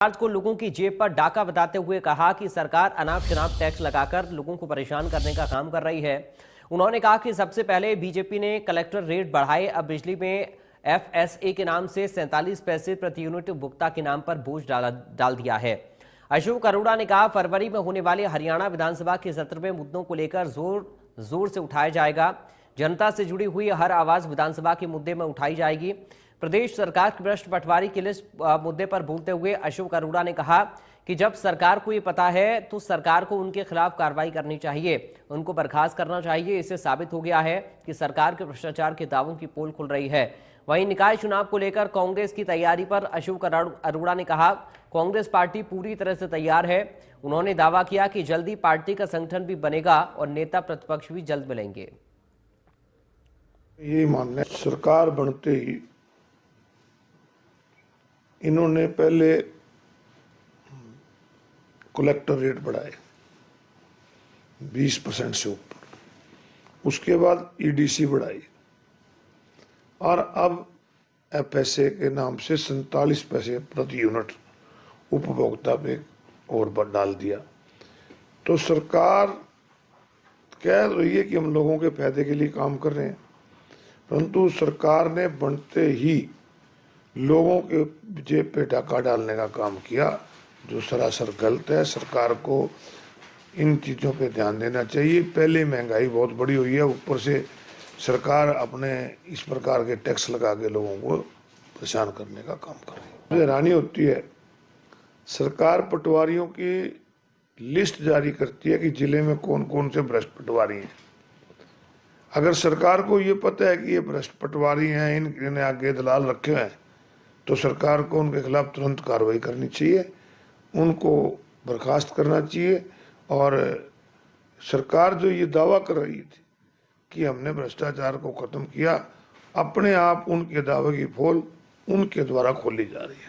आज को लोगों की जेब पर डाका बताते हुए कहा कि सरकार अनाप शनाप टैक्स लगाकर लोगों को परेशान करने का काम कर रही है। उन्होंने कहा कि सबसे पहले बीजेपी ने कलेक्टर रेट बढ़ाए, अब बिजली में एफएसए के नाम से 47 पैसे प्रति यूनिट उपभोक्ता के नाम पर बोझ डाल दिया है। अशोक अरोड़ा ने कहा, फरवरी में होने वाले हरियाणा विधानसभा के सत्र में मुद्दों को लेकर जोर से उठाया जाएगा। जनता से जुड़ी हुई हर आवाज विधानसभा के मुद्दे में उठाई जाएगी। प्रदेश सरकार की भ्रष्ट पटवारी की लिस्ट मुद्दे पर बोलते हुए अशोक अरोड़ा ने कहा कि जब सरकार को ये पता है तो सरकार को उनके खिलाफ कार्रवाई करनी चाहिए, उनको बर्खास्त करना चाहिए। इससे साबित हो गया है कि सरकार के भ्रष्टाचार के दावों की पोल खुल रही है। वहीं निकाय चुनाव को लेकर कांग्रेस की तैयारी पर अशोक अरोड़ा ने कहा, कांग्रेस पार्टी पूरी तरह से तैयार है। उन्होंने दावा किया कि जल्दी पार्टी का संगठन भी बनेगा और नेता प्रतिपक्ष भी जल्द मिलेंगे। ये मानना सरकार बनते ही इन्होंने पहले कलेक्टर रेट बढ़ाए 20% से ऊपर, उसके बाद ईडीसी बढ़ाई और अब एफएसए के नाम से 47 पैसे प्रति यूनिट उपभोक्ता पे और डाल दिया। तो सरकार कह रही है कि हम लोगों के फायदे के लिए काम कर रहे हैं, परंतु सरकार ने बनते ही लोगों के जेब पे डाका डालने का काम किया, जो सरासर गलत है। सरकार को इन चीज़ों पे ध्यान देना चाहिए। पहले महंगाई बहुत बड़ी हुई है, ऊपर से सरकार अपने इस प्रकार के टैक्स लगा के लोगों को परेशान करने का काम कर रही है। मुझे हैरानी होती है, सरकार पटवारियों की लिस्ट जारी करती है कि जिले में कौन कौन से भ्रष्ट पटवारी हैं। अगर सरकार को ये पता है कि ये भ्रष्ट पटवारी हैं, इन्हें आगे दलाल रखे हैं, तो सरकार को उनके खिलाफ तुरंत कार्रवाई करनी चाहिए, उनको बर्खास्त करना चाहिए। और सरकार जो ये दावा कर रही थी कि हमने भ्रष्टाचार को खत्म किया, अपने आप उनके दावे की पोल उनके द्वारा खोली जा रही है।